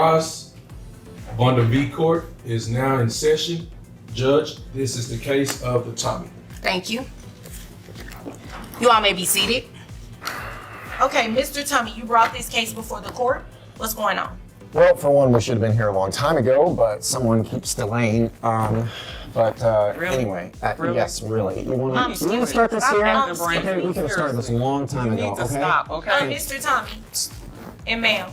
Ross Bonder v. Court is now in session. Judge, this is the case of the Tommy. Thank you. You all may be seated. Okay, Mr. Tommy, you brought this case before the court. What's going on? Well, for one, we should have been here a long time ago, but someone keeps delaying. Really? Anyway, Really? yes, really. You want Excuse to me. start this here? Excuse Okay, we could have started this a long time You ago. need to Okay. stop, okay? Mr. Tommy and ma'am.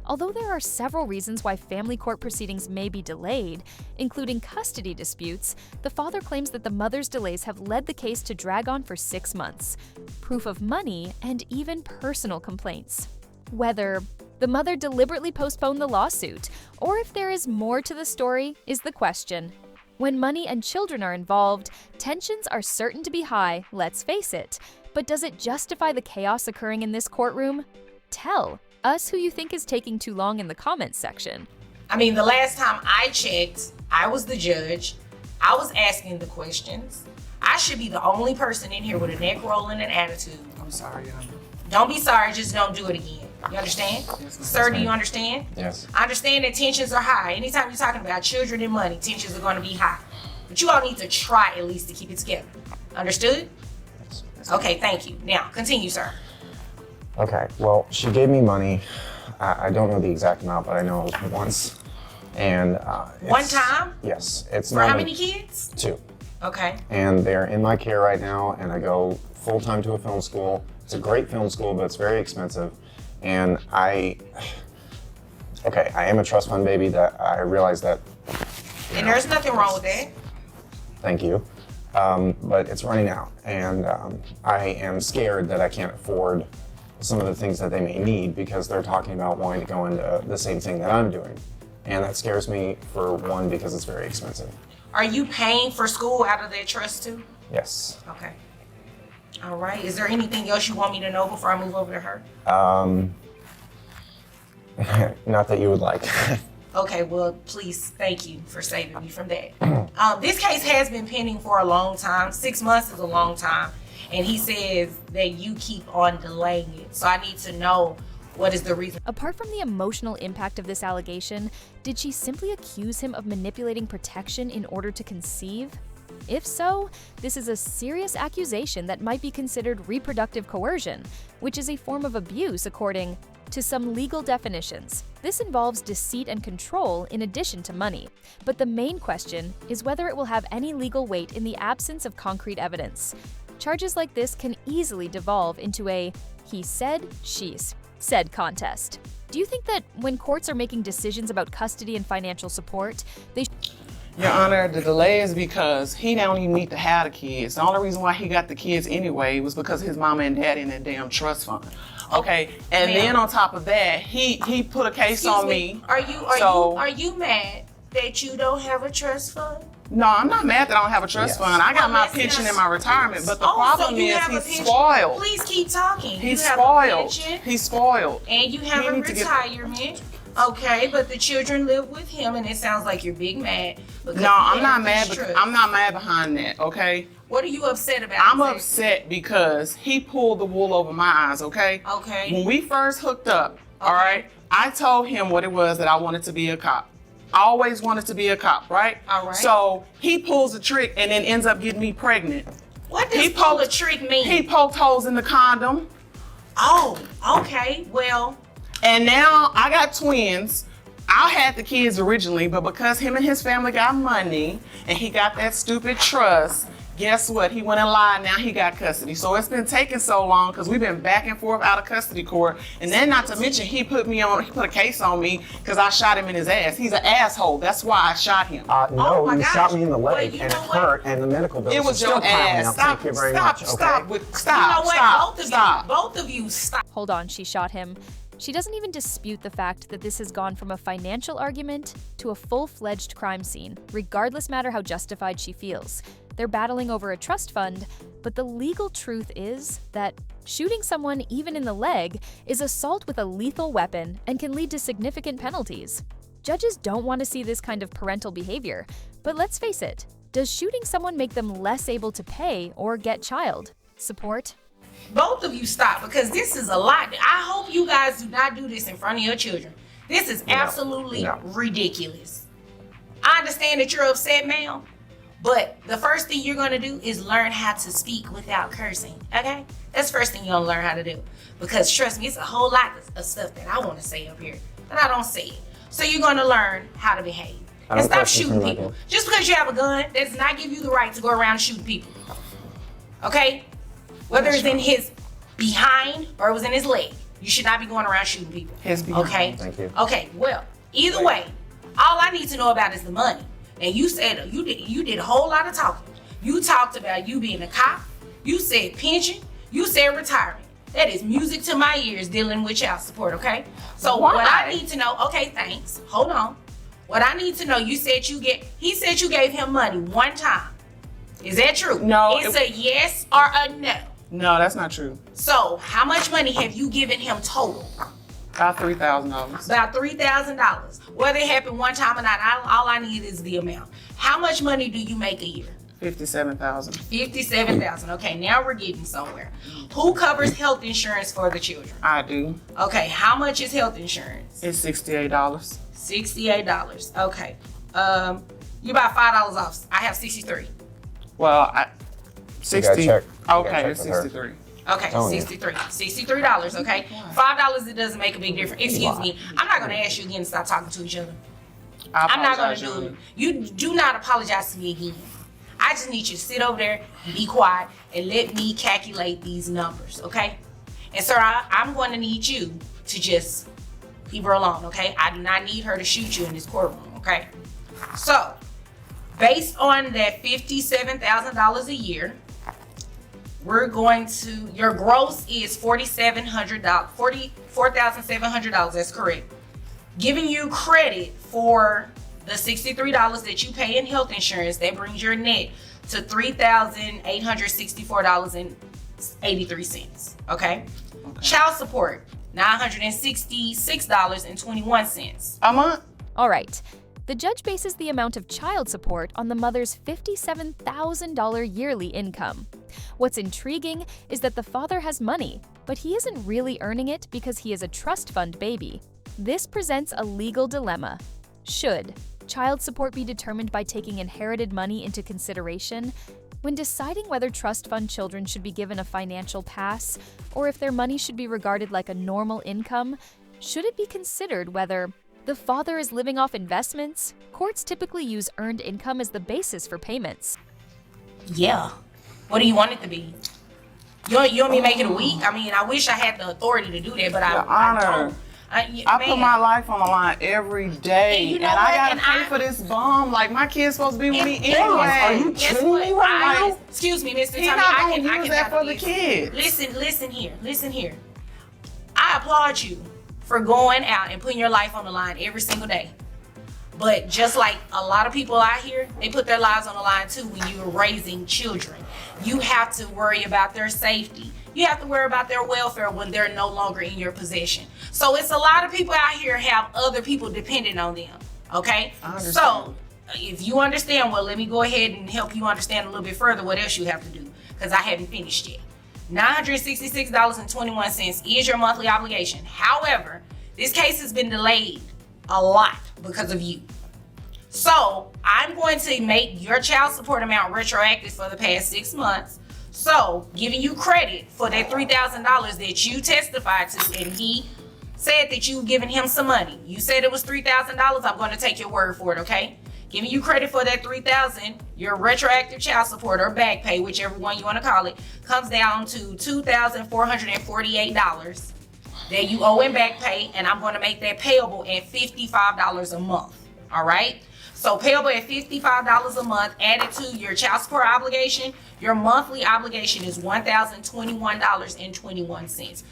Although there are several reasons why family court proceedings may be delayed, including custody disputes, the father claims that the mother's delays have led the case to drag on for 6 months. Proof of money, and even personal complaints. Whether the mother deliberately postponed the lawsuit, or if there is more to the story, is the question. When money and children are involved, tensions are certain to be high, let's face it. But does it justify the chaos occurring in this courtroom? Tell us who you think is taking too long in the comments section. I mean, the last time I checked, I was the judge. I was asking the questions. I should be the only person in here with a neck roll and an attitude. I'm sorry, Your Honor. Don't be sorry, just don't do it again. You understand? Yes, ma'am. Sir, do you understand? Yes. I understand that tensions are high. Anytime you're talking about children and money, tensions are going to be high. But you all need to try at least to keep it together. Understood? Okay, thank you. Now, continue, sir. Okay, well, she gave me money. I don't know the exact amount, but I know it was once. And One time? Yes. It's For not how a- many kids? 2. Okay. And they're in my care right now, and I go full-time to a film school. It's a great film school, but it's very expensive. And I am a trust fund baby. That I realize that. And there's nothing wrong with that. Thank you. But it's running out, and I am scared that I can't afford some of the things that they may need because they're talking about wanting to go into the same thing that I'm doing. And that scares me, for one, because it's very expensive. Are you paying for school out of that trust too? Yes. Okay. All right. Is there anything else you want me to know before I move over to her? Not that you would like. Okay, well, please, thank you for saving me from that. This case has been pending for a long time. 6 months is a long time. And he says that you keep on delaying it. So I need to know what is the reason. Apart from the emotional impact of this allegation, did she simply accuse him of manipulating protection in order to conceive? If so, this is a serious accusation that might be considered reproductive coercion, which is a form of abuse according to some legal definitions. This involves deceit and control in addition to money. But the main question is whether it will have any legal weight in the absence of concrete evidence. Charges like this can easily devolve into a he said, she said contest. Do you think that when courts are making decisions about custody and financial support, they Your Honor, the delay is because he don't even need to have the kids. The only reason why he got the kids anyway was because his mama and daddy in that damn trust fund. Okay, and then on top of that, he put a case on me. Are you mad that you don't have a trust fund? No, I'm not mad that I don't have a trust Yes. fund. I got Well, my let's pension just- in my retirement, but the So problem you is have a he's pension. spoiled. Please keep talking. He's You have a spoiled. pension, He's spoiled. and you have He a need to get- retirement. Okay, but the children live with him, and it sounds like you're big mad. because No, he I'm not has mad. this Because, trust. I'm not mad behind that. Okay. What are you upset about? I'm exactly? upset because he pulled the wool over my eyes, okay? Okay. When we first hooked up, all right, I told him what it was that I wanted to be a cop. I always wanted to be a cop, right? All right. So he pulls a trick and then ends up getting me pregnant. What does he pull a poked- trick mean? He poked holes in the condom, Oh, okay. Well, and now I got twins. I had the kids originally, but because him and his family got money and he got that stupid trust, guess what? He went and lied. Now he got custody. So it's been taking so long because we've been back and forth out of custody court. And then not to mention, he put a case on me because I shot him in his ass. He's an asshole. That's why I shot him. Oh No, my you gosh. shot me in the Well, leg, you and it know what? hurt, and the medical bills It are was still your piling ass. up. Stop, Thank you very much. stop, Okay. stop, you know what? stop, both of stop. you, both of you, stop. hold on, she shot him. She doesn't even dispute the fact that this has gone from a financial argument to a full-fledged crime scene, regardless matter how justified she feels. They're battling over a trust fund, but the legal truth is that shooting someone even in the leg is assault with a lethal weapon and can lead to significant penalties. Judges don't want to see this kind of parental behavior, but let's face it, does shooting someone make them less able to pay or get child support? Both of you stop, because this is a lot. I hope you guys do not do this in front of your children. This is absolutely no. ridiculous. I understand that you're upset, ma'am, but the first thing you're gonna do is learn how to speak without cursing, okay? That's the first thing you're gonna learn how to do. Because trust me, it's a whole lot of stuff that I wanna say up here, but I don't say it. So you're gonna learn how to behave. And stop shooting people. Just because you have a gun, that does not give you the right to go around shooting people. Okay? Whether it's in his behind or it was in his leg, you should not be going around shooting people. His behind. Okay? Thank you. Okay, well, either way, all I need to know about is the money. And you said you did a whole lot of talking. You talked about you being a cop. You said pension. You said retirement. That is music to my ears dealing with child support, okay? So Why? what I need to know, okay, thanks. Hold on. What I need to know, he said you gave him money one time. Is that true? No. It's a yes or a no. No, that's not true. So how much money have you given him total? About $3,000. About $3,000. Whether it happened one time or not, all I need is the amount. How much money do you make a year? $57,000. $57,000. Okay, now we're getting somewhere. Who covers health insurance for the children? I do. Okay, how much is health insurance? It's $68. $68. Okay. You about $5 off. I have 63. Well, 60. check. Okay, check it's with her. 63. Okay, Telling you. 63. $63, okay? $5, it doesn't make a big difference. Excuse me. I'm not going to ask you again to stop talking to each other. I'm not going to do it. You do not apologize to me again. I just need you to sit over there, be quiet, and let me calculate these numbers, okay? And sir, I'm going to need you to just leave her alone, okay? I do not need her to shoot you in this courtroom, okay? So, based on that $57,000 a year, we're going to, your gross is $4,700, that's correct. Giving you credit for the $63 that you pay in health insurance, that brings your net to $3,864.83, okay? Child support, $966.21. A month? All right. The judge bases the amount of child support on the mother's $57,000 yearly income. What's intriguing is that the father has money, but he isn't really earning it because he is a trust fund baby. This presents a legal dilemma. Should child support be determined by taking inherited money into consideration? When deciding whether trust fund children should be given a financial pass, or if their money should be regarded like a normal income, should it be considered whether the father is living off investments? Courts typically use earned income as the basis for payments. Yeah. What do you want it to be? You want me to make it a week? I mean, I wish I had the authority to do that, but I don't. I put my life on the line every day, And you know and what? I gotta And pay for this bum. Like, my kid's supposed to be with me anyway. Are you kidding me right now? Excuse me, Mr. He's Tommy. not I gonna can use that handle for the this. kids. Listen here. I applaud you for going out and putting your life on the line every single day. But just like a lot of people out here, they put their lives on the line too when you're raising children. You have to worry about their safety. You have to worry about their welfare when they're no longer in your possession. So it's a lot of people out here have other people dependent on them, okay? I understand. So if you understand, well, let me go ahead and help you understand a little bit further what else you have to do, because I haven't finished yet. $966.21 is your monthly obligation. However, this case has been delayed a lot because of you. So I'm going to make your child support amount retroactive for the past 6 months. So giving you credit for that $3,000 that you testified to, and he said that you've given him some money. You said it was $3,000. I'm going to take your word for it, okay? Giving you credit for that $3,000, your retroactive child support or back pay, whichever one you want to call it, comes down to $2,448 that you owe in back pay, and I'm going to make that payable at $55 a month. All right? So payable at $55 a month, added to your child support obligation, your monthly obligation is $1,021.21.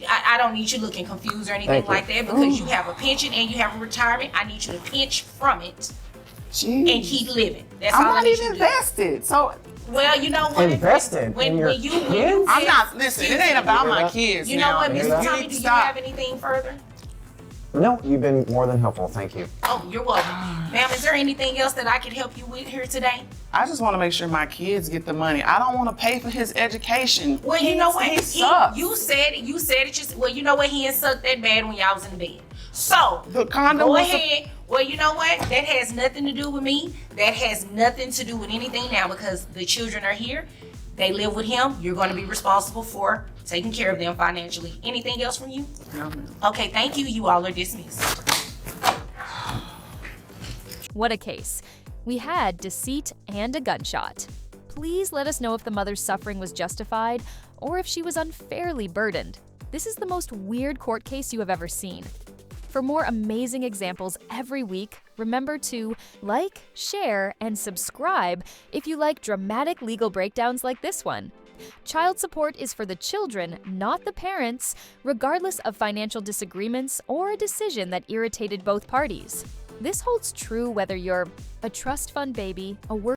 I don't need you looking confused or anything like that, because you have a pension and you have a retirement. I need you to pinch from it and keep living. That's I'm all I not need even you to do. invested. So Well, you know what? Invested in your kids? I'm not, listen, it ain't about my kids. You know what, now. Mr. You Tommy, need do to you stop. have anything further? No, you've been more than helpful. Thank you. Oh, you're welcome. Ma'am, is there anything else that I can help you with here today? I just want to make sure my kids get the money. I don't want to pay for his education. Well, you know what? He sucks. You said it. Well, you know what? He ain't sucked that bad when y'all was in the bed. So The condom go was ahead. Well, you know what? That has nothing to do with me. That has nothing to do with anything now because the children are here. They live with him. You're going to be responsible for taking care of them financially. Anything else from you? No, ma'am. Okay, thank you. You all are dismissed. What a case. We had deceit and a gunshot. Please let us know if the mother's suffering was justified or if she was unfairly burdened. This is the most weird court case you have ever seen. For more amazing examples every week, remember to like, share, and subscribe if you like dramatic legal breakdowns like this one. Child support is for the children, not the parents, regardless of financial disagreements or a decision that irritated both parties. This holds true whether you're a trust fund baby, a